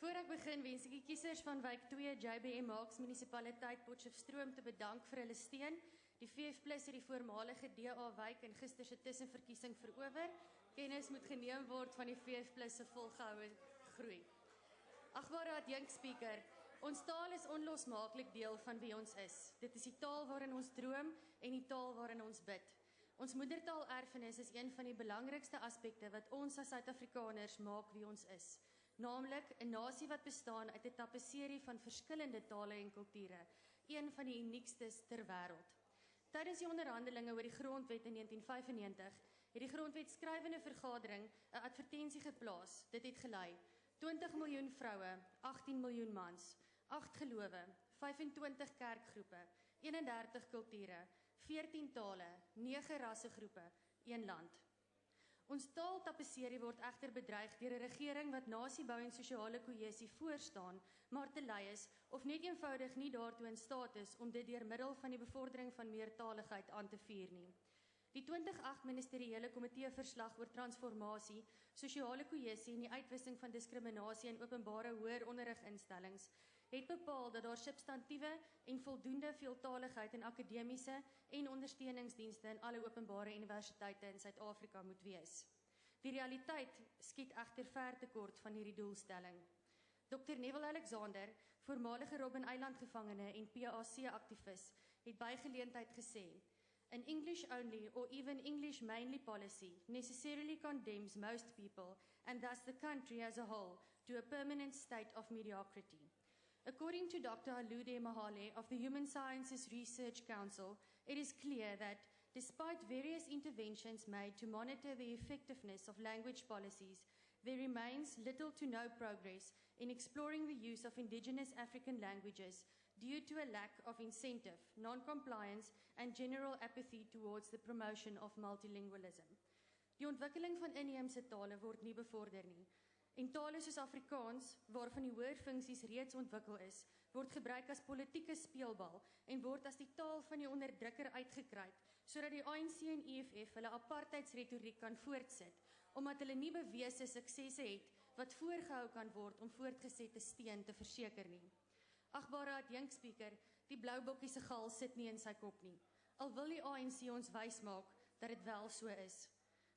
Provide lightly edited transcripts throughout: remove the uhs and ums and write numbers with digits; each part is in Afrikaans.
Voor ek begin wens ek die kiesers van wijk 2 JBM Marks munisipaliteit Potchefstroom te bedank vir hulle steun. Die VF+ het die voormalige DA wijk in gister se tussenverkiesing verower. Kennis moet geneem word van die VF+ se volgehoue groei. Agbare adjunkspeaker, ons taal is onlosmaaklik deel van wie ons is. Dit is die taal waarin ons droom en die taal waarin ons bid. Ons moedertaal erfenis is een van die belangrikste aspekte wat ons as Suid-Afrikaners maak wie ons is. Naamlik 'n nasie wat bestaan uit 'n tapisserie van verskillende tale en kulture, een van die uniekstes ter wêreld. Tydens die onderhandelinge oor die grondwet in 1995 het die grondwetskrywende vergadering 'n advertensie geplaas. Dit het gelei: 20 miljoen vroue, 18 miljoen mans, 8 gelowe, 25 kerkgroepe, 31 kulture, 14 tale, 9 rassegroepe, 1 land. Ons taaltapisserie word egter bedreig deur 'n regering wat nasiebou en sosiale kohesie voorstaan, maar te lui is of net eenvoudig nie daartoe in staat is om dit deur middel van die bevordering van meertaligheid aan te vier nie. Die 2008 ministeriële komitee verslag oor transformasie, sosiale kohesie en die uitwissing van diskriminasie in openbare hoër onderriginstellings het bepaal dat daar substantiewe en voldoende veeltaligheid in akademiese en ondersteuningsdienste in alle openbare universiteite in Suid-Afrika moet wees. Die realiteit skiet egter ver te kort van hierdie doelstelling. Dr. Neville Alexander, voormalige Robben Island gevangene en PAC-aktivis, het by geleentheid gesê: "An English only or even English mainly policy necessarily condemns most people and thus the country as a whole to a permanent state of mediocrity." According to Dr. Halude Mahale of the Human Sciences Research Council, it is clear that despite various interventions made to monitor the effectiveness of language policies, there remains little to no progress in exploring the use of indigenous African languages due to a lack of incentive, non-compliance and general apathy towards the promotion of multilingualism. Die ontwikkeling van inheemse tale word nie bevorder nie. En tale soos Afrikaans, waarvan die hoër funksies reeds ontwikkel is, word gebruik as politieke speelbal en word as die taal van die onderdrukker uitgekruid, sodat die ANC en EFF hulle apartheidsretoriek kan voortsit, omdat hulle nie bewese suksesse het wat voorgehou kan word om voortgesette steun te verseker nie. Agbare adjunkspeaker, die blou bokkie se gal sit nie in sy kop nie. Al wil die ANC ons wys maak dat dit wel so is.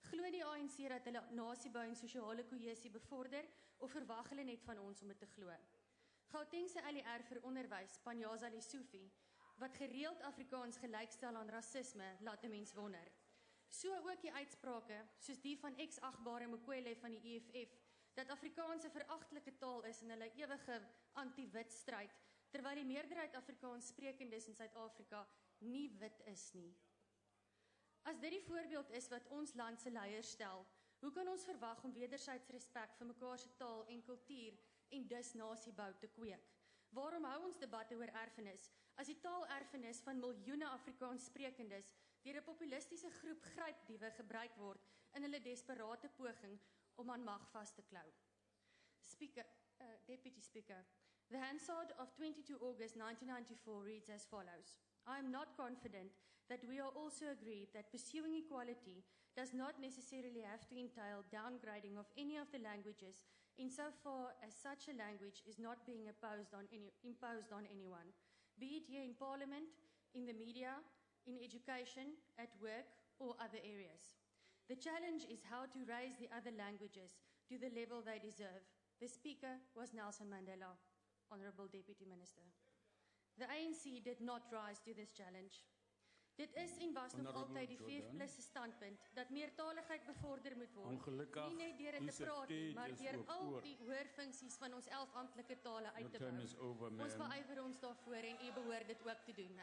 Glo die ANC dat hulle nasiebou en sosiale kohesie bevorder, of verwag hulle net van ons om dit te glo? Gautengse LER vir onderwys, Panyaza Lesofie, wat gereeld Afrikaans gelykstel aan rasisme, laat 'n mens wonder. So ook die uitsprake, soos die van ex-agbare Mokwele van die EFF, dat Afrikaans 'n veragtelike taal is in hulle ewige anti-wit stryd, terwyl die meerderheid Afrikaans sprekendes in Suid-Afrika nie wit is nie. As dit die voorbeeld is wat ons land se leiers stel, hoe kan ons verwag om wederzijds respek vir mekaar se taal en kultuur en dus nasiebou te kweek? Waarom hou ons debatte oor erfenis, as die taalerfenis van miljoene Afrikaans sprekendes deur 'n populistiese groep grypdiewe gebruik word in hulle desperate poging om aan mag vas te klou? Deputy Speaker, the Hansard of 22 August 1994 reads as follows: "I am not confident that we are also agreed that pursuing equality does not necessarily have to entail downgrading of any of the languages insofar as such a language is not being imposed on anyone, be it here in Parliament, in the media, in education, at work or other areas. The challenge is how to raise the other languages to the level they deserve." The speaker was Nelson Mandela, Honourable Deputy Minister. The ANC did not rise to this challenge. Dit is en was nog altyd die VF+ se standpunt dat meertaligheid bevorder moet word, nie net deur dit te praat nie, maar deur al die hoër funksies van ons 11 amptelike tale uit te bou. Ons beywer ons daarvoor en u behoort dit ook te doen.